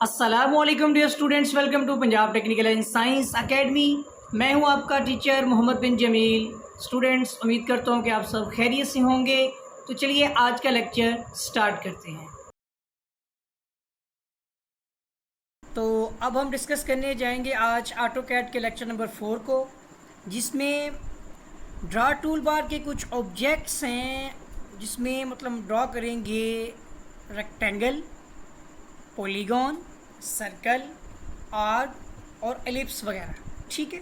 अस्सलामुअलैकुम dear students, welcome to Punjab technical and science academy. मैं हूं आपका टीचर मोहम्मद बिन जमील। स्टूडेंट्स, उम्मीद करता हूं कि आप सब खैरियत से होंगे। तो चलिए आज का लेक्चर स्टार्ट करते हैं। तो अब हम डिस्कस करने जाएंगे आज ऑटोकैड के लेक्चर नंबर 4 को, जिसमें ड्रा टूल बार के कुछ ऑब्जेक्ट्स हैं, जिसमें मतलब ड्रॉ करेंगे रेक्टेंगल, पॉलीगॉन, सर्कल, आर्क और एलिप्स वगैरह। ठीक है,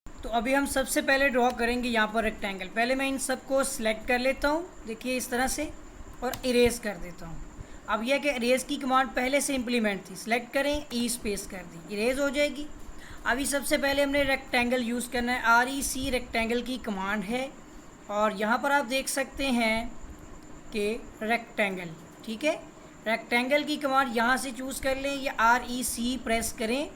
तो अभी हम सबसे पहले ड्रॉ करेंगे यहाँ पर रेक्टेंगल। पहले मैं इन सबको सिलेक्ट कर लेता हूँ, देखिए इस तरह से, और इरेज कर देता हूँ। अब यह कि इरेज की कमांड पहले से इम्प्लीमेंट थी, सिलेक्ट करें, ई स्पेस कर दी, इरेज हो जाएगी। अभी सबसे पहले हमने रेक्टेंगल यूज़ करना है, REC रेक्टेंगल की कमांड है, और यहाँ पर आप देख सकते हैं कि रेक्टेंगल, ठीक है, रेक्टेंगल की कमांड यहाँ से चूज़ कर लें, या REC प्रेस करें,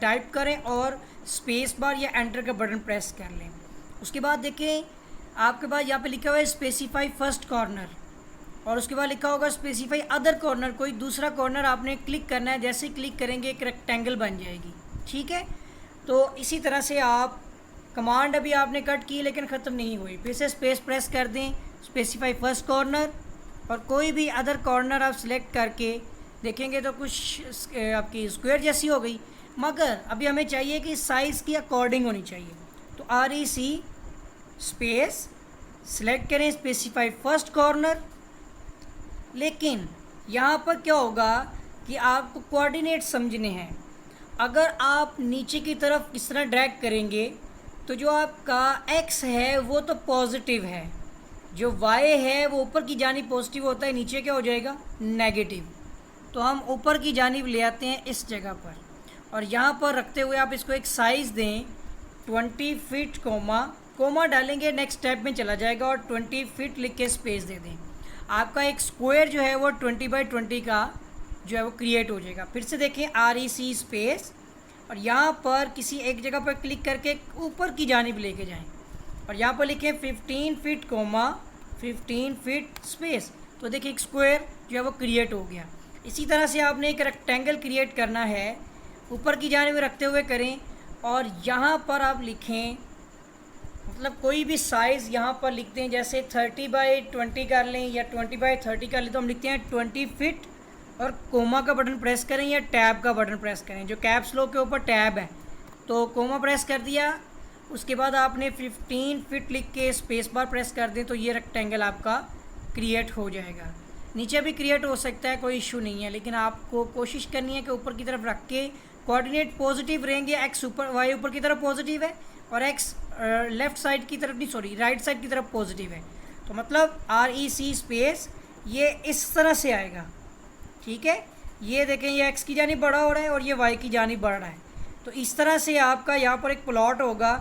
टाइप करें और स्पेस बार या एंटर का बटन प्रेस कर लें। उसके बाद देखें आपके पास यहाँ पे लिखा हुआ है स्पेसिफाई फर्स्ट कॉर्नर, और उसके बाद लिखा होगा स्पेसिफाई अदर कॉर्नर, कोई दूसरा कॉर्नर आपने क्लिक करना है। जैसे क्लिक करेंगे एक रेक्टेंगल बन जाएगी। ठीक है, तो इसी तरह से आप कमांड अभी आपने कट की लेकिन ख़त्म नहीं हुई, फिर से स्पेस प्रेस कर दें, स्पेसिफाई फर्स्ट कॉर्नर, और कोई भी अदर कॉर्नर आप सिलेक्ट करके देखेंगे तो कुछ आपकी स्क्वायर जैसी हो गई, मगर अभी हमें चाहिए कि साइज़ की अकॉर्डिंग होनी चाहिए। तो REC स्पेस सिलेक्ट करें, स्पेसिफाई फर्स्ट कॉर्नर। लेकिन यहाँ पर क्या होगा कि आपको कोऑर्डिनेट समझने हैं। अगर आप नीचे की तरफ इस तरह ड्रैग करेंगे तो जो आपका X है वो तो पॉजिटिव है, जो Y है वो ऊपर की जानिब पॉजिटिव होता है, नीचे क्या हो जाएगा, नेगेटिव। तो हम ऊपर की जानिब ले आते हैं इस जगह पर, और यहाँ पर रखते हुए आप इसको एक साइज़ दें 20 फीट, कोमा डालेंगे, नेक्स्ट स्टेप में चला जाएगा, और 20 फीट लिख के स्पेस दे दें। आपका एक स्क्वायर जो है वो 20 बाई 20 का जो है वो क्रिएट हो जाएगा। फिर से देखें REC स्पेस, और यहाँ पर किसी एक जगह पर क्लिक करके ऊपर की जानिब लेके जाएं, और यहाँ पर लिखें 15 फीट, 15 फीट स्पेस। तो देखिए एक स्क्वायर जो है वो क्रिएट हो गया। इसी तरह से आपने एक रेक्टेंगल क्रिएट करना है, ऊपर की जानिब रखते हुए करें, और यहाँ पर आप लिखें मतलब कोई भी साइज़ यहाँ पर लिखते हैं, जैसे 30 बाई 20 कर लें या 20 बाई 30 कर लें, तो हम लिखते हैं 20 फीट, और कोमा का बटन प्रेस करें या टैब का बटन प्रेस करें, जो कैप्स लॉक के ऊपर टैब है, तो कोमा प्रेस कर दिया। उसके बाद आपने 15 फीट लिख के स्पेस बार प्रेस कर दें, तो ये रेक्टेंगल आपका क्रिएट हो जाएगा। नीचे भी क्रिएट हो सकता है, कोई इशू नहीं है, लेकिन आपको कोशिश करनी है कि ऊपर की तरफ रख के कोऑर्डिनेट पॉजिटिव रहेंगे। X ऊपर, Y ऊपर की तरफ पॉजिटिव है, और X लेफ़्ट साइड की तरफ नहीं, सॉरी राइट साइड की तरफ पॉजिटिव है। तो मतलब REC स्पेस ये इस तरह से आएगा। ठीक है, ये देखें, ये X की जानिब बड़ा हो रहा है और ये Y की जानिब बढ़ रहा है। तो इस तरह से आपका यहाँ पर एक प्लॉट होगा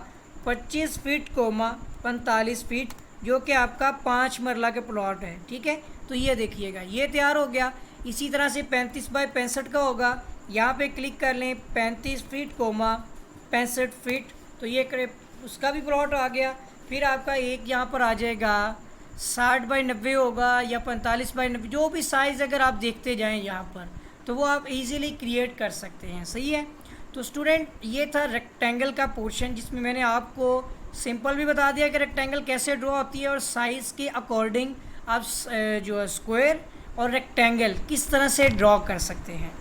25 फीट, 45 फीट, जो कि आपका 5 मरला के प्लॉट है। ठीक है, तो ये देखिएगा, ये तैयार हो गया। इसी तरह से 35 बाई 65 का होगा, यहाँ पे क्लिक कर लें, 35 फीट, 65 फीट, तो ये उसका भी प्लॉट आ गया। फिर आपका एक यहाँ पर आ जाएगा 60 बाई 90 होगा, या 45 बाई 90, जो भी साइज़ अगर आप देखते जाएं यहाँ पर, तो वो आप इजीली क्रिएट कर सकते हैं। सही है, तो स्टूडेंट ये था रेक्टेंगल का पोर्शन, जिसमें मैंने आपको सिंपल भी बता दिया कि रेक्टेंगल कैसे ड्रॉ होती है, और साइज़ के अकॉर्डिंग आप जो है स्क्वायर और रेक्टेंगल किस तरह से ड्रॉ कर सकते हैं।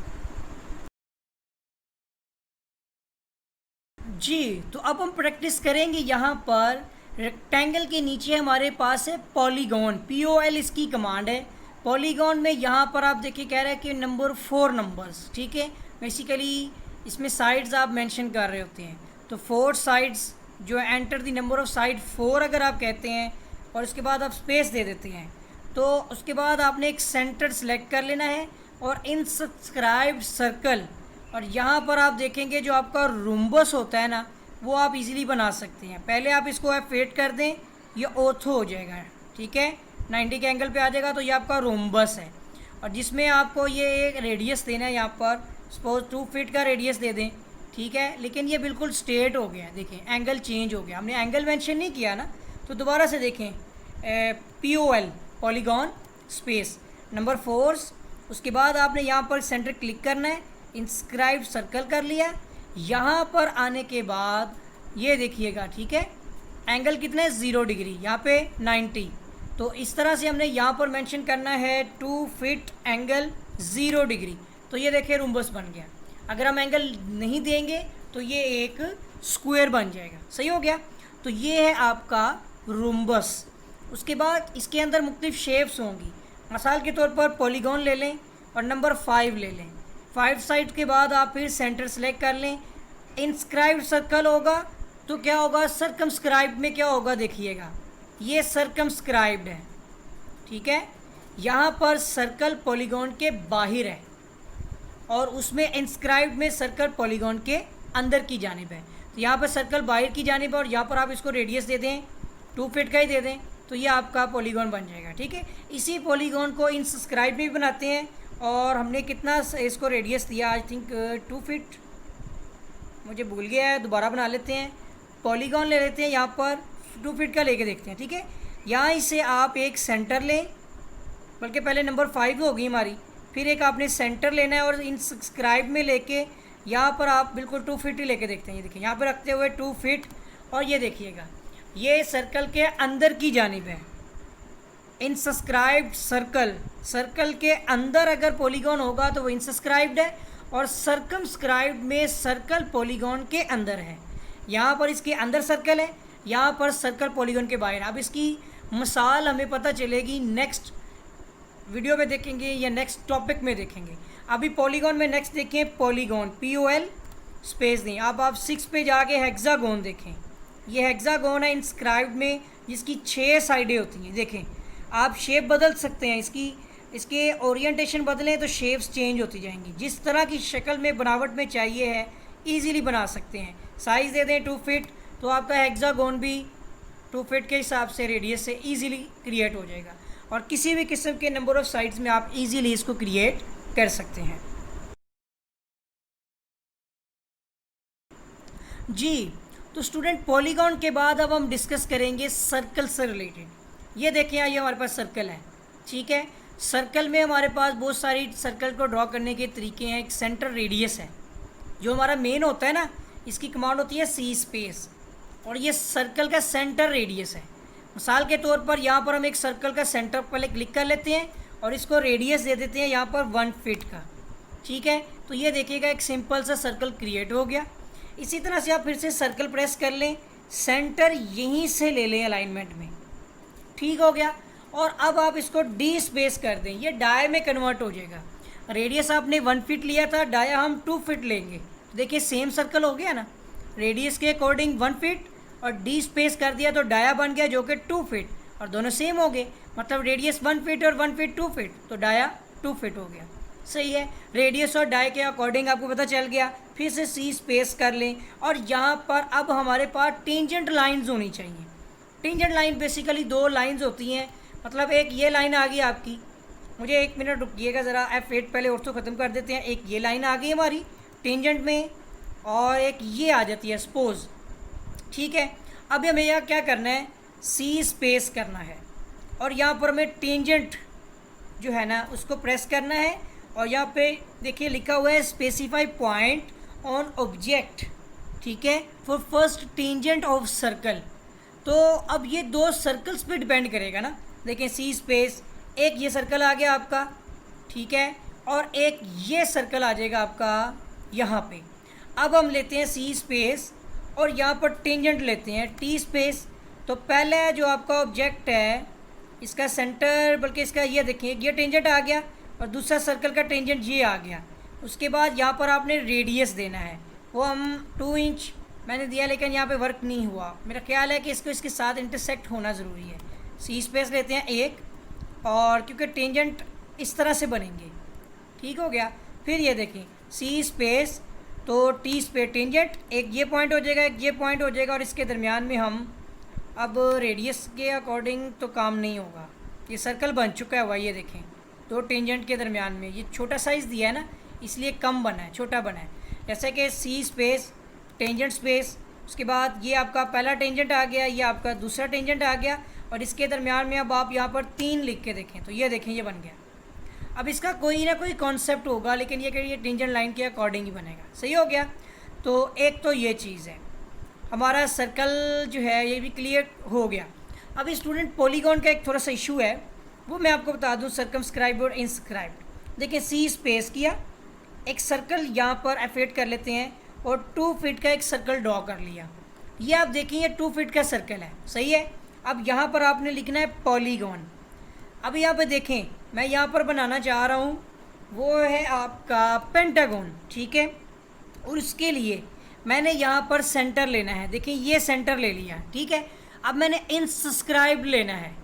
जी, तो अब हम प्रैक्टिस करेंगे। यहाँ पर रेक्टेंगल के नीचे हमारे पास है पॉलीगॉन, POL इसकी कमांड है। पॉलीगॉन में यहाँ पर आप देखिए कह रहे हैं कि नंबर 4 नंबर्स, ठीक है, बेसिकली इसमें साइड्स आप मेंशन कर रहे होते हैं, तो 4 साइड्स जो है, enter the number of side 4 अगर आप कहते हैं, और उसके बाद आप स्पेस दे देते हैं, तो उसके बाद आपने एक सेंटर सेलेक्ट कर लेना है, और इन सब्सक्राइब सर्कल, और यहाँ पर आप देखेंगे जो आपका रोम्बस होता है ना, वो आप इजीली बना सकते हैं। पहले आप इसको F8 कर दें, ये ऑर्थो हो जाएगा। ठीक है, 90 के एंगल पे आ जाएगा, तो ये आपका रोम्बस है, और जिसमें आपको ये एक रेडियस देना है, यहाँ पर सपोज 2 फीट का रेडियस दे दें। ठीक है, लेकिन ये बिल्कुल स्ट्रेट हो गया, देखें एंगल चेंज हो गया, हमने एंगल मेंशन नहीं किया ना, तो दोबारा से देखें POL पॉलीगॉन स्पेस। नंबर 4, उसके बाद आपने यहाँ पर सेंटर क्लिक करना है, इंस्क्राइब सर्कल कर लिया। यहाँ पर आने के बाद ये देखिएगा, ठीक है, एंगल कितने 0 डिग्री, यहाँ पे 90। तो इस तरह से हमने यहाँ पर मेंशन करना है 2 फीट एंगल 0 डिग्री। तो ये देखिए रूम्बस बन गया। अगर हम एंगल नहीं देंगे तो ये एक स्क्वायर बन जाएगा। सही हो गया। तो ये है आपका रूम्बस। उसके बाद इसके अंदर मुख्तलिफ शेप्स होंगी। मिसाल के तौर पर पॉलीगॉन ले लें और नंबर 5 ले लें। 5 साइड के बाद आप फिर सेंटर सेलेक्ट कर लें। इंस्क्राइब्ड सर्कल होगा तो क्या होगा, सर्कमस्क्राइब्ड में क्या होगा देखिएगा, ये सर्कमस्क्राइब्ड है, ठीक है। यहाँ पर सर्कल पॉलीगॉन के बाहर है और उसमें इंस्क्राइब्ड में सर्कल पॉलीगॉन के अंदर की जानिब है। तो यहाँ पर सर्कल बाहर की जानिब है और यहाँ पर आप इसको रेडियस दे दें 2 फीट का ही दे दें, तो ये आपका पॉलीगॉन बन जाएगा, ठीक है। इसी पॉलीगॉन को इंस्क्राइब भी बनाते हैं और हमने कितना इसको रेडियस दिया, आई थिंक 2 फीट, मुझे भूल गया है, दोबारा बना लेते हैं। पॉलीगॉन ले लेते हैं, यहाँ पर 2 फीट का लेके देखते हैं, ठीक है। यहाँ से आप एक सेंटर लें, बल्कि पहले नंबर 5 होगी हमारी, फिर एक आपने सेंटर लेना है और इंस्क्राइब में लेके यहाँ पर आप बिल्कुल 2 फीट ही लेके देखते हैं। ये देखिए यहाँ पर रखते हुए 2 फीट, और ये देखिएगा ये सर्कल के अंदर की जानिब है। इंसस्क्राइब्ड सर्कल, सर्कल के अंदर अगर पॉलीगॉन होगा तो वो इंसस्क्राइब्ड है, और सर्कमस्क्राइब्ड में सर्कल पॉलीगॉन के अंदर है। यहाँ पर इसके अंदर सर्कल है, यहाँ पर सर्कल पॉलीगॉन के बाहर। अब इसकी मिसाल हमें पता चलेगी नेक्स्ट वीडियो में देखेंगे या नेक्स्ट टॉपिक में देखेंगे। अभी पॉलीगॉन में नेक्स्ट देखें, पॉलीगॉन POL स्पेस दें। अब आप 6 पे जाके हेक्सागोन देखें। ये हेक्सागोन है इंस्क्राइब्ड में, जिसकी 6 साइडें होती हैं। देखें आप शेप बदल सकते हैं, इसके ओरिएंटेशन बदलें तो शेप्स चेंज होती जाएंगी। जिस तरह की शक्ल में बनावट में चाहिए है ईज़िली बना सकते हैं। साइज़ दे दें 2 फीट तो आपका हेक्सागोन भी 2 फीट के हिसाब से रेडियस से ईज़िली क्रिएट हो जाएगा, और किसी भी किस्म के नंबर ऑफ़ साइड्स में आप ईज़िली इसको क्रिएट कर सकते हैं। जी, तो स्टूडेंट पॉलीगॉन के बाद अब हम डिस्कस करेंगे सर्कल से रिलेटेड। ये देखें ये हमारे पास सर्कल है, ठीक है। सर्कल में हमारे पास बहुत सारी सर्कल को ड्रॉ करने के तरीके हैं। एक सेंटर रेडियस है जो हमारा मेन होता है ना, इसकी कमांड होती है C स्पेस, और ये सर्कल का सेंटर रेडियस है। मिसाल के तौर पर यहाँ पर हम एक सर्कल का सेंटर पहले क्लिक कर लेते हैं और इसको रेडियस दे देते हैं यहाँ पर 1 फीट का, ठीक है। तो ये देखिएगा एक सिंपल सा सर्कल क्रिएट हो गया। इसी तरह से आप फिर से सर्कल प्रेस कर लें, सेंटर यहीं से ले लें अलाइनमेंट में, ठीक हो गया। और अब आप इसको D स्पेस कर दें, ये डाया में कन्वर्ट हो जाएगा। रेडियस आपने 1 फीट लिया था, डाया हम 2 फीट लेंगे। देखिए सेम सर्कल हो गया ना, रेडियस के अकॉर्डिंग 1 फीट और D स्पेस कर दिया तो डाया बन गया जो कि 2 फीट, और दोनों सेम हो गए, मतलब रेडियस 1 फीट और 1 फीट 2 फीट, तो डाया 2 फीट हो गया। सही है, रेडियस और डाया के अकॉर्डिंग आपको पता चल गया। फिर से C स्पेस कर लें, और यहाँ पर अब हमारे पास टेंजेंट लाइंस होनी चाहिए। टेंजेंट लाइन बेसिकली 2 लाइंस होती हैं, मतलब एक ये लाइन आ गई आपकी, मुझे 1 मिनट रुकिएगा ज़रा, F8 पहले और तो ख़त्म कर देते हैं। एक ये लाइन आ गई हमारी टेंजेंट में, और एक ये आ जाती है सपोज, ठीक है। अब हमें यहाँ क्या करना है, C स्पेस करना है, और यहाँ पर हमें टेंजेंट जो है ना उसको प्रेस करना है, और यहाँ पे देखिए लिखा हुआ है स्पेसिफाई पॉइंट ऑन ऑब्जेक्ट, ठीक है, for first tangent of circle. तो अब ये 2 सर्कल्स पे डिपेंड करेगा ना। देखें C स्पेस, एक ये सर्कल आ गया आपका, ठीक है, और एक ये सर्कल आ जाएगा आपका यहाँ पे। अब हम लेते हैं C स्पेस और यहाँ पर टेंजेंट लेते हैं T स्पेस। तो पहले जो आपका ऑब्जेक्ट है इसका सेंटर, बल्कि इसका ये देखिए ये टेंजेंट आ गया, और दूसरा सर्कल का टेंजेंट ये आ गया। उसके बाद यहाँ पर आपने रेडियस देना है, वो हम 2 इंच मैंने दिया, लेकिन यहाँ पे वर्क नहीं हुआ। मेरा ख्याल है कि इसको इसके साथ इंटरसेक्ट होना ज़रूरी है। C स्पेस लेते हैं एक, और क्योंकि टेंजेंट इस तरह से बनेंगे, ठीक हो गया। फिर ये देखें C स्पेस, तो T स्पेस टेंजेंट, एक ये पॉइंट हो जाएगा, एक ये पॉइंट हो जाएगा, और इसके दरमियान में हम अब रेडियस के अकॉर्डिंग तो काम नहीं होगा। ये सर्कल बन चुका हुआ, ये देखें 2 टेंजेंट के दरमियान में। ये छोटा साइज़ दिया है ना, इसलिए कम बना है, छोटा बना है। जैसे कि C स्पेस टेंजेंट स्पेस, उसके बाद ये आपका पहला टेंजेंट आ गया, ये आपका दूसरा टेंजेंट आ गया, और इसके दरमियान में अब आप यहाँ पर 3 लिख के देखें तो ये देखें ये बन गया। अब इसका कोई ना कोई कॉन्सेप्ट होगा, लेकिन ये टेंजेंट लाइन के अकॉर्डिंग ही बनेगा। सही हो गया। तो एक तो ये चीज़ है, हमारा सर्कल जो है ये भी क्लियर हो गया। अब स्टूडेंट पॉलीगॉन का एक थोड़ा सा इशू है, वो मैं आपको बता दूं, सर्कमस्क्राइब और इंस्क्राइब। देखिए सी स्पेस किया, एक सर्कल यहाँ पर एफेट कर लेते हैं और 2 फीट का एक सर्कल ड्रॉ कर लिया। ये आप देखिए 2 फीट का सर्कल है। सही है। अब यहाँ पर आपने लिखना है पॉलीगॉन। अब यहाँ पे देखें मैं यहाँ पर बनाना चाह रहा हूँ वो है आपका पेंटागन। ठीक है। और उसके लिए मैंने यहाँ पर सेंटर लेना है। देखिए ये सेंटर ले लिया। ठीक है। अब मैंने इंसस्क्राइब लेना है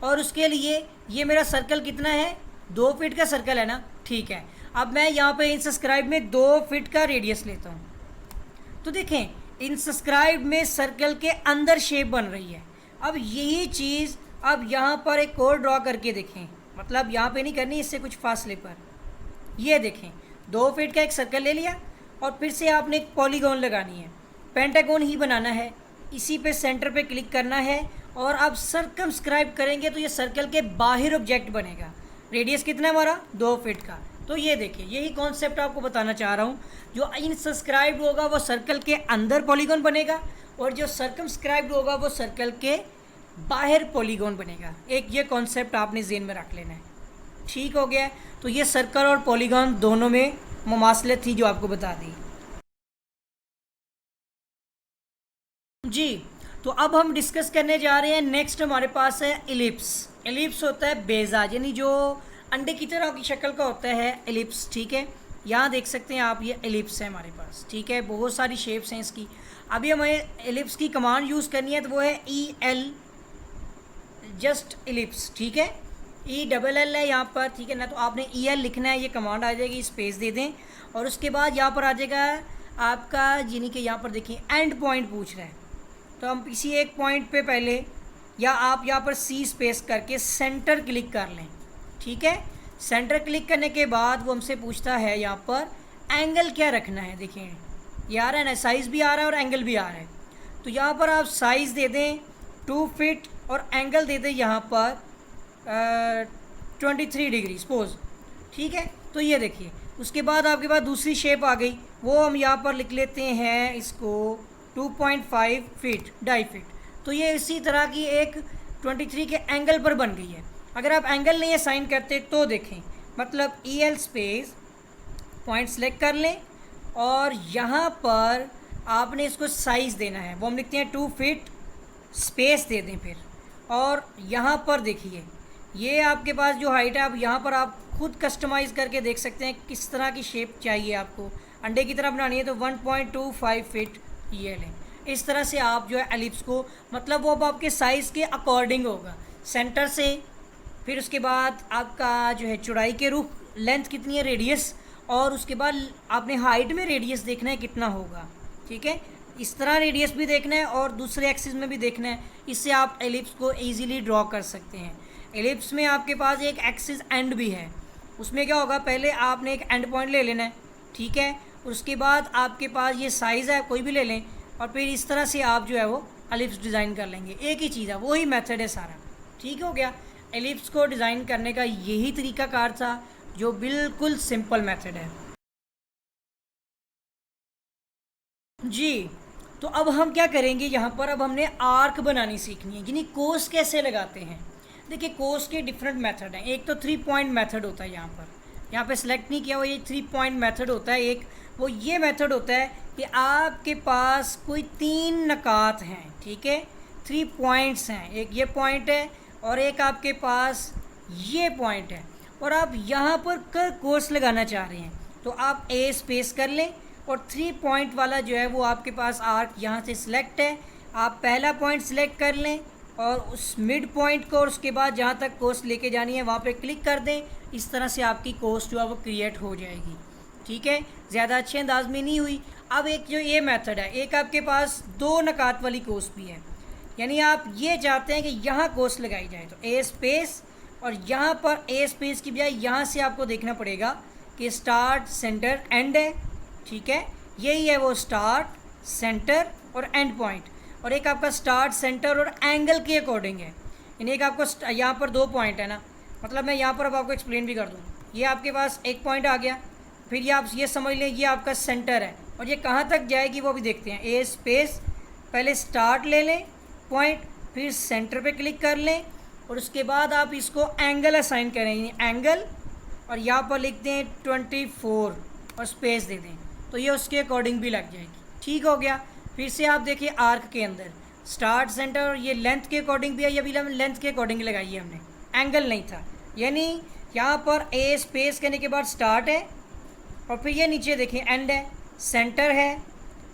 और उसके लिए ये मेरा सर्कल कितना है, 2 फीट का सर्कल है ना। ठीक है। अब मैं यहाँ पे इंसस्क्राइब में 2 फीट का रेडियस लेता हूँ। तो देखें इंसस्क्राइब में सर्कल के अंदर शेप बन रही है। अब यही चीज़ अब यहाँ पर एक और ड्रॉ करके देखें, मतलब यहाँ पे नहीं करनी, इससे कुछ फासले पर। ये देखें 2 फीट का एक सर्कल ले लिया और फिर से आपने एक पॉलीगॉन लगानी है, पेंटागन ही बनाना है। इसी पे सेंटर पे क्लिक करना है और आप सर्कमस्क्राइब करेंगे तो ये सर्कल के बाहर ऑब्जेक्ट बनेगा। रेडियस कितना है हमारा, 2 फीट का। तो ये देखिए यही कॉन्सेप्ट आपको बताना चाह रहा हूँ। जो इनसस्क्राइब्ड होगा वो सर्कल के अंदर पॉलीगॉन बनेगा और जो सर्कमस्क्राइब्ड होगा वो सर्कल के बाहर पॉलीगॉन बनेगा। एक ये कॉन्सेप्ट आपने ज़हन में रख लेना है। ठीक हो गया। तो ये सर्कल और पॉलीगॉन दोनों में मुमासलत थी जो आपको बता दी जी। तो अब हम डिस्कस करने जा रहे हैं नेक्स्ट, हमारे पास है एलिप्स। एलिप्स होता है बेजा, यानी जो अंडे की तरह की शक्ल का होता है एलिप्स। ठीक है। यहाँ देख सकते हैं आप, ये एलिप्स है हमारे पास। ठीक है। बहुत सारी शेप्स हैं इसकी। अभी हमें एलिप्स की कमांड यूज़ करनी है तो वो है EL जस्ट एलिप्स। ठीक है। ELL है यहाँ पर। ठीक है ना। तो आपने EL लिखना है, ये कमांड आ जाएगी, स्पेस दे दें और उसके बाद यहाँ पर आ जाएगा आपका, यानी कि यहाँ पर देखिए एंड पॉइंट पूछ रहा है तो हम किसी एक पॉइंट पे पहले, या आप यहाँ पर C स्पेस करके सेंटर क्लिक कर लें। ठीक है। सेंटर क्लिक करने के बाद वो हमसे पूछता है यहाँ पर एंगल क्या रखना है। देखिए ये आ रहा है ना, साइज़ भी आ रहा है और एंगल भी आ रहा है। तो यहाँ पर आप साइज़ दे दें 2 फीट और एंगल दे दें यहाँ पर 23 डिग्री सपोज। ठीक है। तो ये देखिए उसके बाद आपके पास दूसरी शेप आ गई, वो हम यहाँ पर लिख लेते हैं इसको 2.5 फीट, 2.5 फीट। तो ये इसी तरह की एक 23 के एंगल पर बन गई है। अगर आप एंगल नहीं असाइन करते तो देखें, मतलब EL स्पेस पॉइंट सेलेक्ट कर लें और यहाँ पर आपने इसको साइज़ देना है, वो हम लिखते हैं 2 फीट, स्पेस दे दें फिर। और यहाँ पर देखिए ये आपके पास जो हाइट है, आप यहाँ पर आप खुद कस्टमाइज़ करके देख सकते हैं किस तरह की शेप चाहिए आपको। अंडे की तरह बनानी है तो 1.25 फीट ये लें। इस तरह से आप जो है एलिप्स को, मतलब वो अब आपके साइज़ के अकॉर्डिंग होगा, सेंटर से, फिर उसके बाद आपका जो है चौड़ाई के रुख, लेंथ कितनी है, रेडियस, और उसके बाद आपने हाइट में रेडियस देखना है कितना होगा। ठीक है। इस तरह रेडियस भी देखना है और दूसरे एक्सिस में भी देखना है। इससे आप एलिप्स को ईजीली ड्रॉ कर सकते हैं। एलिप्स में आपके पास एक एक्सिस एंड भी है, उसमें क्या होगा, पहले आपने एक एंड पॉइंट ले लेना है। ठीक है। उसके बाद आपके पास ये साइज़ है, कोई भी ले लें, और फिर इस तरह से आप जो है वो एलिप्स डिज़ाइन कर लेंगे। एक ही चीज़ है, वही मेथड है सारा। ठीक हो गया। एलिप्स को डिज़ाइन करने का यही तरीकाकार था जो बिल्कुल सिंपल मेथड है जी। तो अब हम क्या करेंगे, यहाँ पर अब हमने आर्क बनानी सीखनी है, यानी कोस कैसे लगाते हैं। देखिए कोस के डिफरेंट मेथड हैं। एक तो 3 पॉइंट मेथड होता है, यहाँ पे सेलेक्ट नहीं किया हुआ, ये 3 पॉइंट मेथड होता है। एक वो ये मेथड होता है कि आपके पास कोई 3 नकात हैं। ठीक है। 3 पॉइंट्स हैं, एक ये पॉइंट है और एक आपके पास ये पॉइंट है, और आप यहाँ पर कोर्स लगाना चाह रहे हैं तो आप A स्पेस कर लें और 3 पॉइंट वाला जो है वो आपके पास आर्क यहाँ से सिलेक्ट है। आप पहला पॉइंट सिलेक्ट कर लें और उस मिड पॉइंट को, और उसके बाद जहाँ तक कोस्ट लेके जानी है वहाँ पे क्लिक कर दें। इस तरह से आपकी कोस्ट जो है वो क्रिएट हो जाएगी। ठीक है। ज़्यादा अच्छे अंदाज में नहीं हुई। अब एक जो ये मेथड है, एक आपके पास 2 नकात वाली कोस्ट भी है, यानी आप ये चाहते हैं कि यहाँ कोस्ट लगाई जाए तो A स्पेस, और यहाँ पर A स्पेस की बजाय यहाँ से आपको देखना पड़ेगा कि स्टार्ट, सेंटर, एंड है। ठीक है। यही है वो स्टार्ट, सेंटर और एंड पॉइंट, और एक आपका स्टार्ट, सेंटर और एंगल के अकॉर्डिंग है। यानी एक आपको यहाँ पर 2 पॉइंट है ना, मतलब मैं यहाँ पर अब आपको एक्सप्लेन भी कर दूँ। ये आपके पास एक पॉइंट आ गया, फिर ये आप ये समझ लें ये आपका सेंटर है, और ये कहाँ तक जाएगी वो भी देखते हैं। ए स्पेस, पहले स्टार्ट ले लें पॉइंट, फिर सेंटर पे क्लिक कर लें, और उसके बाद आप इसको एंगल असाइन करेंगे, एंगल, और यहाँ पर लिखते हैं 24 और स्पेस दे दें, तो ये उसके अकॉर्डिंग भी लग जाएगी। ठीक हो गया। फिर से आप देखिए आर्क के अंदर स्टार्ट सेंटर, और ये लेंथ के अकॉर्डिंग भी है, ये भी लेंथ के अकॉर्डिंग लगाई है हमने, एंगल नहीं था। यानी यहाँ पर ए स्पेस कहने के बाद स्टार्ट है, और फिर ये नीचे देखिए एंड है, सेंटर है।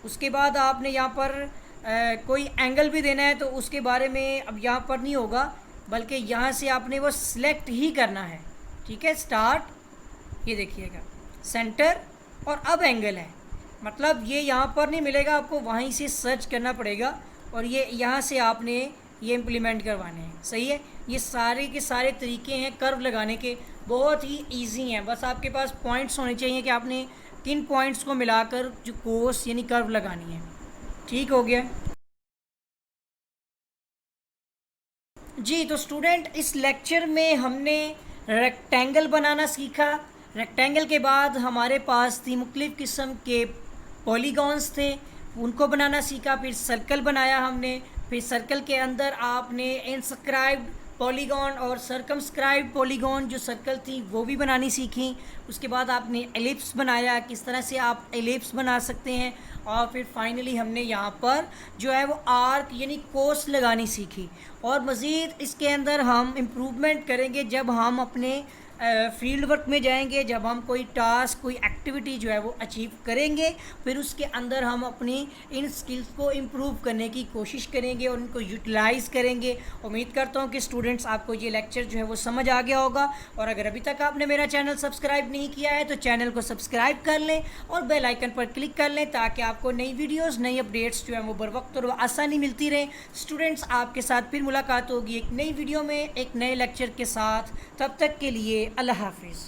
उसके बाद आपने यहाँ पर कोई एंगल भी देना है, तो उसके बारे में अब यहाँ पर नहीं होगा, बल्कि यहाँ से आपने वो सिलेक्ट ही करना है। ठीक है, स्टार्ट, ये देखिएगा सेंटर, और अब एंगल है, मतलब ये यहाँ पर नहीं मिलेगा आपको, वहीं से सर्च करना पड़ेगा, और ये यहाँ से आपने ये इम्प्लीमेंट करवाने हैं। सही है, ये सारे के सारे तरीके हैं कर्व लगाने के, बहुत ही इजी हैं। बस आपके पास पॉइंट्स होने चाहिए कि आपने किन पॉइंट्स को मिलाकर जो कोर्स यानी कर्व लगानी है। ठीक हो गया जी। तो स्टूडेंट, इस लेक्चर में हमने रेक्टेंगल बनाना सीखा। रेक्टेंगल के बाद हमारे पास थी मुख्तलिफ़ किस्म के पॉलीगॉन्स थे, उनको बनाना सीखा। फिर सर्कल बनाया हमने, फिर सर्कल के अंदर आपने इंस्क्राइब्ड पॉलीगॉन और सर्कमस्क्राइब्ड पॉलीगॉन जो सर्कल थी वो भी बनानी सीखी। उसके बाद आपने एलिप्स बनाया, किस तरह से आप एलिप्स बना सकते हैं, और फिर फाइनली हमने यहाँ पर जो है वो आर्क यानी कोस लगानी सीखी। और मज़ीद इसके अंदर हम इम्प्रूवमेंट करेंगे जब हम अपने फील्ड वर्क में जाएंगे, जब हम कोई टास्क कोई एक्टिविटी जो है वो अचीव करेंगे, फिर उसके अंदर हम अपनी इन स्किल्स को इम्प्रूव करने की कोशिश करेंगे और उनको यूटिलाइज़ करेंगे। उम्मीद करता हूँ कि स्टूडेंट्स आपको ये लेक्चर जो है वो समझ आ गया होगा, और अगर अभी तक आपने मेरा चैनल सब्सक्राइब नहीं किया है तो चैनल को सब्सक्राइब कर लें और बेल आइकन पर क्लिक कर लें, ताकि आपको नई वीडियोज़ नई अपडेट्स जो है वो बर वक्त और आसानी मिलती रहे। स्टूडेंट्स, आपके साथ फिर मुलाकात होगी एक नई वीडियो में एक नए लेक्चर के साथ। तब तक के लिए अल्लाह हाफिज़।